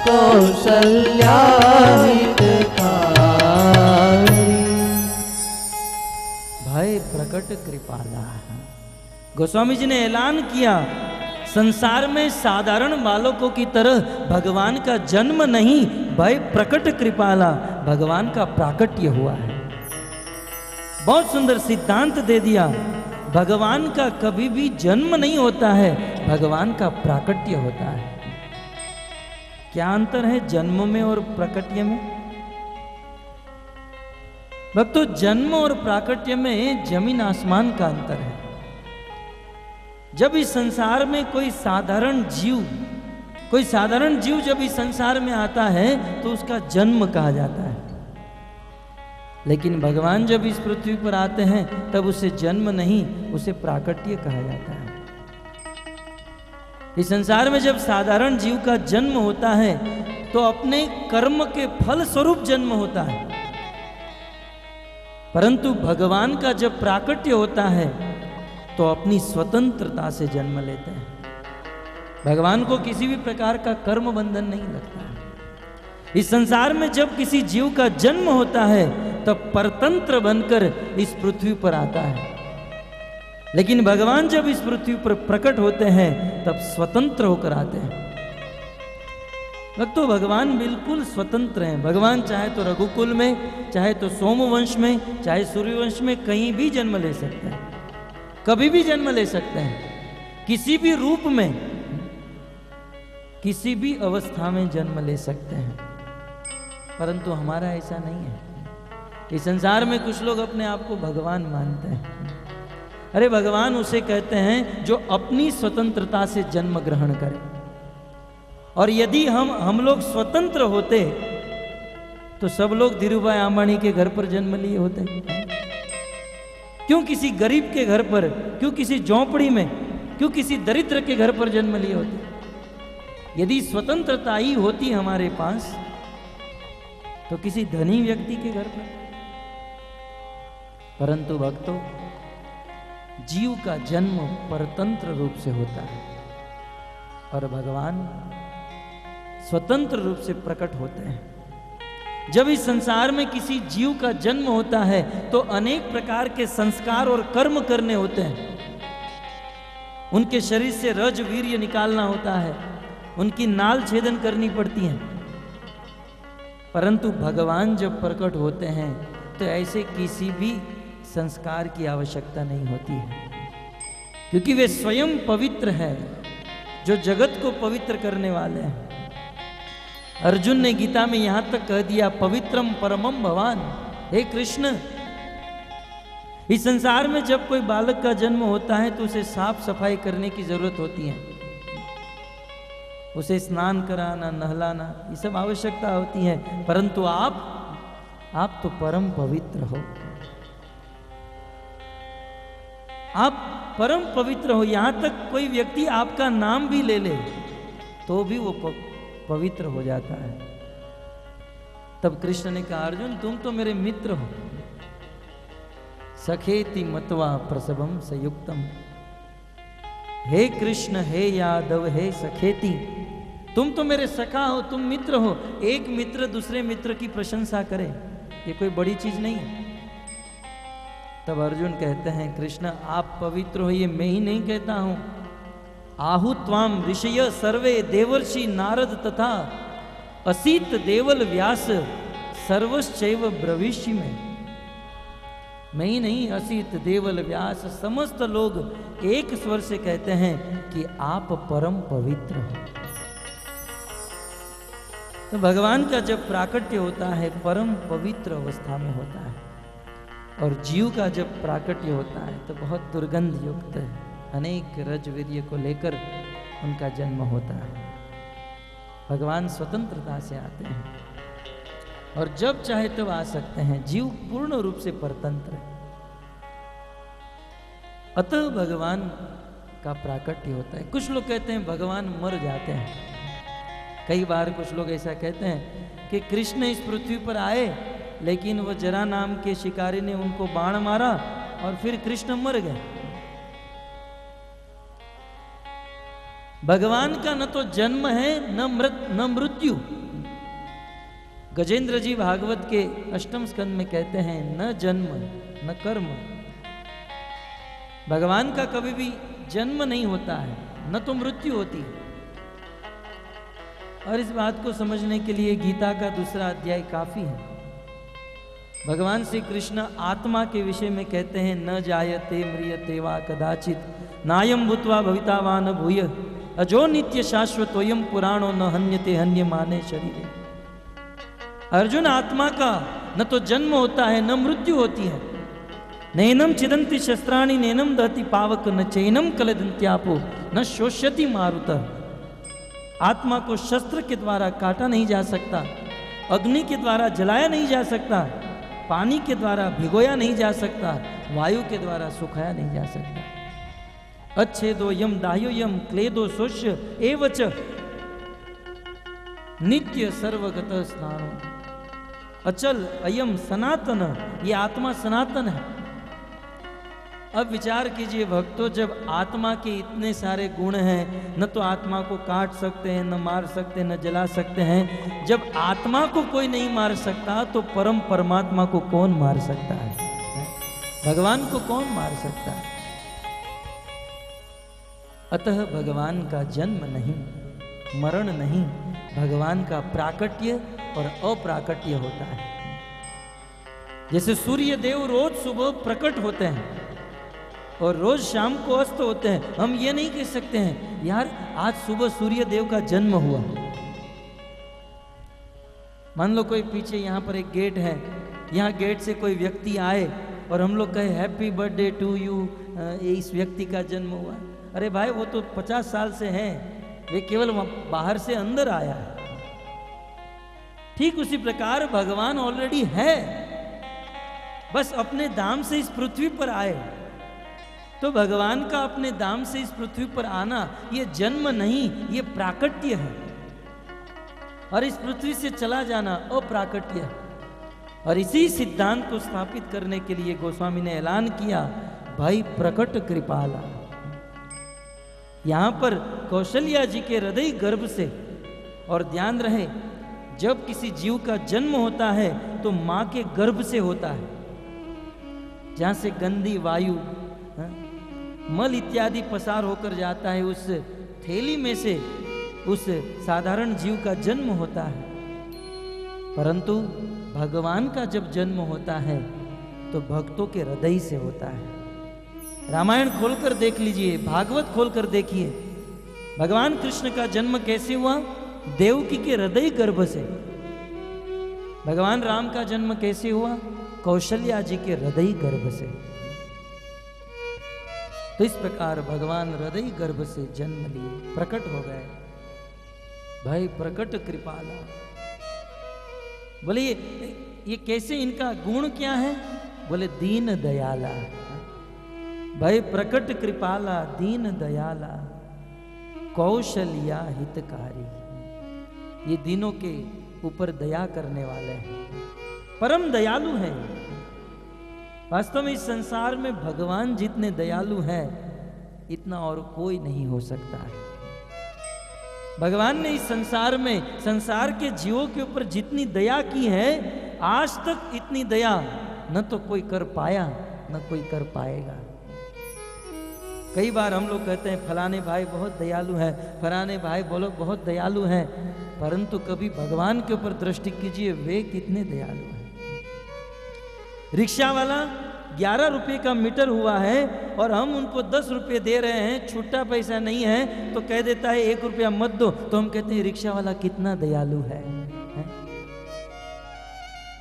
कौशल्या हितकारी। भय प्रकट कृपाला। गोस्वामी जी ने ऐलान किया, संसार में साधारण बालकों की तरह भगवान का जन्म नहीं, भय प्रकट कृपाला, भगवान का प्राकट्य हुआ है। बहुत सुंदर सिद्धांत दे दिया भगवान का कभी भी जन्म नहीं होता है, भगवान का प्राकट्य होता है। क्या अंतर है जन्म में और प्राकट्य में? भक्तों, जन्म और प्राकट्य में जमीन आसमान का अंतर है। जब इस संसार में कोई साधारण जीव जब इस संसार में आता है तो उसका जन्म कहा जाता है। लेकिन भगवान जब इस पृथ्वी पर आते हैं तब उसे जन्म नहीं, उसे प्राकट्य कहा जाता है। इस संसार में जब साधारण जीव का जन्म होता है तो अपने कर्म के फल स्वरूप जन्म होता है, परंतु भगवान का जब प्राकट्य होता है तो अपनी स्वतंत्रता से जन्म लेते हैं। भगवान को किसी भी प्रकार का कर्म बंधन नहीं लगता है। इस संसार में जब किसी जीव का जन्म होता है तब परतंत्र बनकर इस पृथ्वी पर आता है, लेकिन भगवान जब इस पृथ्वी पर प्रकट होते हैं तब स्वतंत्र होकर आते हैं। भक्तों, भगवान बिल्कुल स्वतंत्र हैं। भगवान चाहे तो रघुकुल में, चाहे तो सोमवंश में, चाहे सूर्यवंश में कहीं भी जन्म ले सकते हैं, कभी भी जन्म ले सकते हैं, किसी भी रूप में, किसी भी अवस्था में जन्म ले सकते हैं। परंतु हमारा ऐसा नहीं है। इस संसार में कुछ लोग अपने आप को भगवान मानते हैं। अरे भगवान उसे कहते हैं जो अपनी स्वतंत्रता से जन्म ग्रहण करे। और यदि हम लोग स्वतंत्र होते तो सब लोग धीरूभाई अंबानी के घर पर जन्म लिए होते। क्यों किसी गरीब के घर पर, क्यों किसी झोंपड़ी में, क्यों किसी दरिद्र के घर पर जन्म लिए होते? यदि स्वतंत्रता ही होती हमारे पास तो किसी धनी व्यक्ति के घर पर। परंतु भक्तों, जीव का जन्म परतंत्र रूप से होता है और भगवान स्वतंत्र रूप से प्रकट होते हैं। जब इस संसार में किसी जीव का जन्म होता है तो अनेक प्रकार के संस्कार और कर्म करने होते हैं। उनके शरीर से रज वीर्य निकालना होता है, उनकी नाल छेदन करनी पड़ती है। परंतु भगवान जब प्रकट होते हैं तो ऐसे किसी भी संस्कार की आवश्यकता नहीं होती है, क्योंकि वे स्वयं पवित्र है, जो जगत को पवित्र करने वाले हैं। अर्जुन ने गीता में यहां तक कह दिया, पवित्रम परमम भवान। हे कृष्ण, इस संसार में जब कोई बालक का जन्म होता है तो उसे साफ सफाई करने की जरूरत होती है, उसे स्नान कराना, नहलाना, ये सब आवश्यकता होती है। परंतु आप तो परम पवित्र हो, आप परम पवित्र हो। यहां तक कोई व्यक्ति आपका नाम भी ले ले तो भी वो पवित्र हो जाता है। तब कृष्ण ने कहा, अर्जुन तुम तो मेरे मित्र हो। सखेति मत्वा प्रसवम संयुक्तम। हे कृष्ण, हे यादव, हे सखेति, तुम तो मेरे सखा हो, तुम मित्र हो। एक मित्र दूसरे मित्र की प्रशंसा करे, ये कोई बड़ी चीज नहीं है। तब अर्जुन कहते हैं, कृष्ण आप पवित्र हो ये मैं ही नहीं कहता हूं। आहुत्वाम ऋषय सर्वे देवर्षि नारद तथा असीत देवल व्यास सर्वश्चैव ब्रवीषि में। मैं ही नहीं, असीत देवल व्यास समस्त लोग एक स्वर से कहते हैं कि आप परम पवित्र हो। तो भगवान का जब प्राकट्य होता है परम पवित्र अवस्था में होता है, और जीव का जब प्राकट्य होता है तो बहुत दुर्गंध युक्त अनेक रजवीर्य को लेकर उनका जन्म होता है। भगवान स्वतंत्रता से आते हैं और जब चाहे तब आ सकते हैं। जीव पूर्ण रूप से परतंत्र है, अतः भगवान का प्राकट्य होता है। कुछ लोग कहते हैं भगवान मर जाते हैं। कई बार कुछ लोग ऐसा कहते हैं कि कृष्ण इस पृथ्वी पर आए, लेकिन वो जरा नाम के शिकारी ने उनको बाण मारा और फिर कृष्ण मर गए। भगवान का न तो जन्म है न मृत्यु। गजेंद्र जी भागवत के अष्टम स्कंद में कहते हैं, न जन्म न कर्म। भगवान का कभी भी जन्म नहीं होता है, न तो मृत्यु होती है। और इस बात को समझने के लिए गीता का दूसरा अध्याय काफी है। भगवान श्री कृष्ण आत्मा के विषय में कहते हैं, न जायते म्रियते वा कदाचित नायम भूत्वा भवितावान भूय अजो नित्य शाश्वतोयम पुराणो न हन्यते हन्य माने शरीरे। अर्जुन, आत्मा का न तो जन्म होता है न मृत्यु होती है। नैनम चिदंति शस्त्राणि नैनम दहति पावक न चैनम कलदंत्यापो न शोष्यति मारुत। आत्मा को शस्त्र के द्वारा काटा नहीं जा सकता, अग्नि के द्वारा जलाया नहीं जा सकता, पानी के द्वारा भिगोया नहीं जा सकता, वायु के द्वारा सुखाया नहीं जा सकता। अच्छेदो यम दाह्यो यम क्लेदो शोष्य एवच नित्य सर्वगत स्नानो। अचल अयम सनातन, ये आत्मा सनातन है। अब विचार कीजिए भक्तों, जब आत्मा के इतने सारे गुण हैं, न तो आत्मा को काट सकते हैं, न मार सकते, न जला सकते हैं, जब आत्मा को कोई नहीं मार सकता तो परम परमात्मा को कौन मार सकता है? भगवान को कौन मार सकता है? अतः भगवान का जन्म नहीं, मरण नहीं, भगवान का प्राकट्य और अप्राकट्य होता है। जैसे सूर्य देव रोज सुबह प्रकट होते हैं और रोज शाम को अस्त होते हैं, हम ये नहीं कह सकते हैं यार आज सुबह सूर्य देव का जन्म हुआ। मान लो कोई पीछे यहाँ पर एक गेट है, यहाँ गेट से कोई व्यक्ति आए और हम लोग कहे हैप्पी बर्थडे टू यू, इस व्यक्ति का जन्म हुआ। अरे भाई वो तो 50 साल से हैं, वे केवल बाहर से अंदर आया है। ठीक उसी प्रकार भगवान ऑलरेडी है, बस अपने दाम से इस पृथ्वी पर आए। तो भगवान का अपने दाम से इस पृथ्वी पर आना ये जन्म नहीं, ये प्राकट्य है। और इस पृथ्वी से चला जाना अप्राकट्य है। और इसी सिद्धांत को स्थापित करने के लिए गोस्वामी ने ऐलान किया, भाई प्रकट कृपाला। यहां पर कौशल्या जी के हृदय गर्भ से, और ध्यान रहे जब किसी जीव का जन्म होता है तो मां के गर्भ से होता है, जहां से गंदी वायु मल इत्यादि पसार होकर जाता है, उस थैली में से उस साधारण जीव का जन्म होता है। परंतु भगवान का जब जन्म होता है तो भक्तों के हृदय से होता है। रामायण खोलकर देख लीजिए, भागवत खोलकर देखिए, भगवान कृष्ण का जन्म कैसे हुआ? देवकी के हृदय गर्भ से। भगवान राम का जन्म कैसे हुआ? कौशल्या जी के हृदय गर्भ से। तो इस प्रकार भगवान हृदय गर्भ से जन्म लिए, प्रकट हो गए। भाई प्रकट कृपाला। बोले ये कैसे, इनका गुण क्या है? बोले दीन दयाला। भाई प्रकट कृपाला, दीन दयाला, कौशल्या हितकारी। ये दिनों के ऊपर दया करने वाले हैं, परम दयालु हैं। वास्तव में इस संसार में भगवान जितने दयालु हैं इतना और कोई नहीं हो सकता है। भगवान ने इस संसार में, संसार के जीवों के ऊपर जितनी दया की है, आज तक इतनी दया न तो कोई कर पाया न कोई कर पाएगा। कई बार हम लोग कहते हैं फलाने भाई बहुत दयालु है, फलाने भाई बोलो बहुत दयालु हैं, परंतु कभी भगवान के ऊपर दृष्टि कीजिए, वे कितने दयालु हैं। रिक्शा वाला 11 रुपये का मीटर हुआ है और हम उनको 10 रुपये दे रहे हैं, छुट्टा पैसा नहीं है तो कह देता है 1 रुपया मत दो, तो हम कहते हैं रिक्शा वाला कितना दयालु है।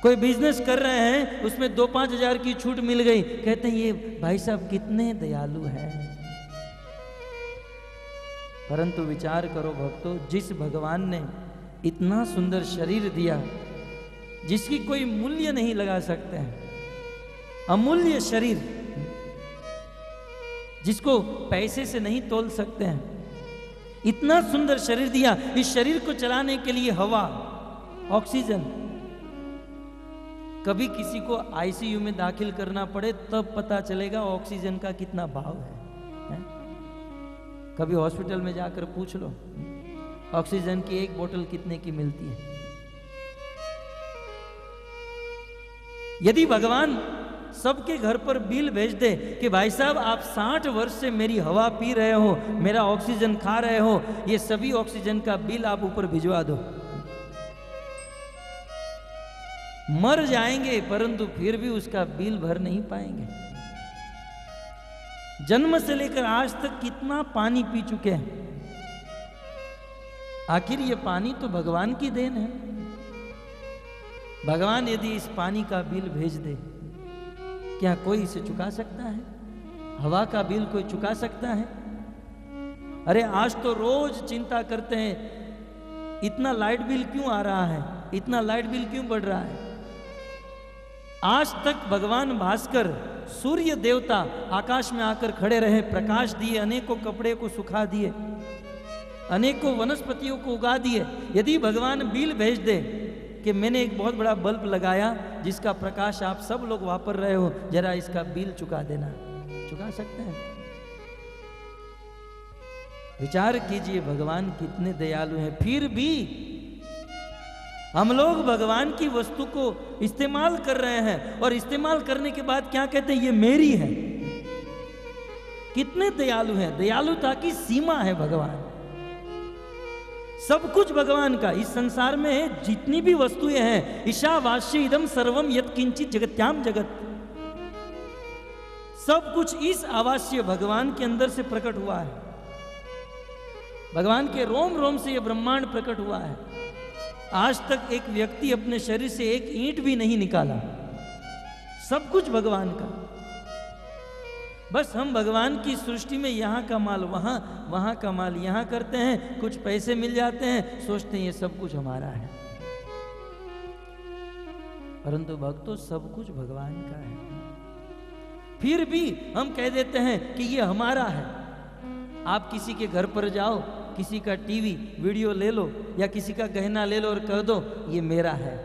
कोई बिजनेस कर रहे हैं, उसमें 2-5 हजार की छूट मिल गई, कहते हैं ये भाई साहब कितने दयालु हैं। परंतु विचार करो भक्तों, जिस भगवान ने इतना सुंदर शरीर दिया जिसकी कोई मूल्य नहीं लगा सकते हैं, अमूल्य शरीर जिसको पैसे से नहीं तोल सकते हैं, इतना सुंदर शरीर दिया। इस शरीर को चलाने के लिए हवा, ऑक्सीजन, कभी किसी को आईसीयू में दाखिल करना पड़े तब पता चलेगा ऑक्सीजन का कितना भाव है? कभी हॉस्पिटल में जाकर पूछ लो ऑक्सीजन की एक बोतल कितने की मिलती है। यदि भगवान सबके घर पर बिल भेज दे कि भाई साहब आप 60 वर्ष से मेरी हवा पी रहे हो, मेरा ऑक्सीजन खा रहे हो, ये सभी ऑक्सीजन का बिल आप ऊपर भिजवा दो, मर जाएंगे परंतु फिर भी उसका बिल भर नहीं पाएंगे। जन्म से लेकर आज तक कितना पानी पी चुके हैं, आखिर ये पानी तो भगवान की देन है। भगवान यदि इस पानी का बिल भेज दे, क्या कोई इसे चुका सकता है? हवा का बिल कोई चुका सकता है? अरे आज तो रोज चिंता करते हैं, इतना लाइट बिल क्यों आ रहा है, इतना लाइट बिल क्यों बढ़ रहा है। आज तक भगवान भास्कर सूर्य देवता आकाश में आकर खड़े रहे, प्रकाश दिए, अनेकों कपड़े को सुखा दिए, अनेकों वनस्पतियों को उगा दिए। यदि भगवान बिल भेज दे कि मैंने एक बहुत बड़ा बल्ब लगाया जिसका प्रकाश आप सब लोग वापर रहे हो, जरा इसका बिल चुका देना, चुका सकते हैं? विचार कीजिए भगवान कितने दयालु हैं। फिर भी हम लोग भगवान की वस्तु को इस्तेमाल कर रहे हैं और इस्तेमाल करने के बाद क्या कहते हैं, ये मेरी है। कितने दयालु हैं। दयालुता की सीमा है भगवान। सब कुछ भगवान का। इस संसार में जितनी भी वस्तुएं हैं, ईशावास्य इदम सर्वम यत् किंचित जगत्याम जगत, सब कुछ इस आवास्य भगवान के अंदर से प्रकट हुआ है। भगवान के रोम रोम से यह ब्रह्मांड प्रकट हुआ है। आज तक एक व्यक्ति अपने शरीर से एक ईंट भी नहीं निकाला। सब कुछ भगवान का। बस हम भगवान की सृष्टि में यहाँ का माल वहाँ, वहाँ का माल यहाँ करते हैं, कुछ पैसे मिल जाते हैं, सोचते हैं ये सब कुछ हमारा है। परंतु भक्तों, सब कुछ भगवान का है। फिर भी हम कह देते हैं कि ये हमारा है। आप किसी के घर पर जाओ, किसी का टीवी वीडियो ले लो या किसी का गहना ले लो और कह दो ये मेरा है।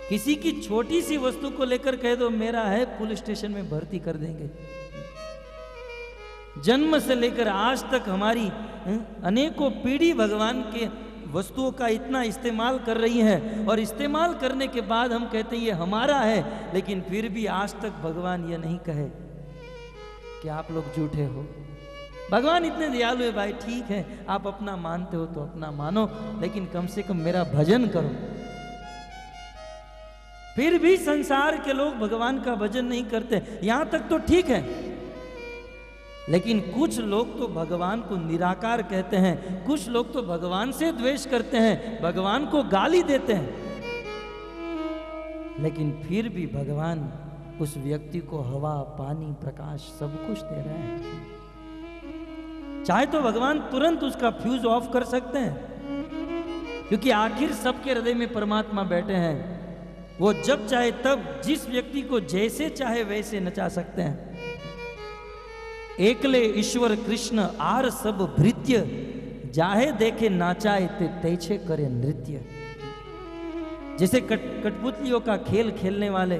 किसी की छोटी सी वस्तु को लेकर कह दो मेरा है, पुलिस स्टेशन में भर्ती कर देंगे। जन्म से लेकर आज तक हमारी अनेकों पीढ़ी भगवान के वस्तुओं का इतना इस्तेमाल कर रही है, और इस्तेमाल करने के बाद हम कहते हैं ये हमारा है, लेकिन फिर भी आज तक भगवान ये नहीं कहे कि आप लोग झूठे हो। भगवान इतने दयालु है। भाई ठीक है, आप अपना मानते हो तो अपना मानो, लेकिन कम से कम मेरा भजन करो। फिर भी संसार के लोग भगवान का भजन नहीं करते। यहां तक तो ठीक है, लेकिन कुछ लोग तो भगवान को निराकार कहते हैं, कुछ लोग तो भगवान से द्वेष करते हैं, भगवान को गाली देते हैं, लेकिन फिर भी भगवान उस व्यक्ति को हवा, पानी, प्रकाश सब कुछ दे रहे हैं। चाहे तो भगवान तुरंत उसका फ्यूज ऑफ कर सकते हैं, क्योंकि आखिर सबके हृदय में परमात्मा बैठे हैं। वो जब चाहे तब जिस व्यक्ति को जैसे चाहे वैसे नचा सकते हैं। एकले ईश्वर कृष्ण आर सब भृत्य, जाहे देखे नाचाए ते तैछे करे नृत्य। जैसे कठपुतलियों का खेल खेलने वाले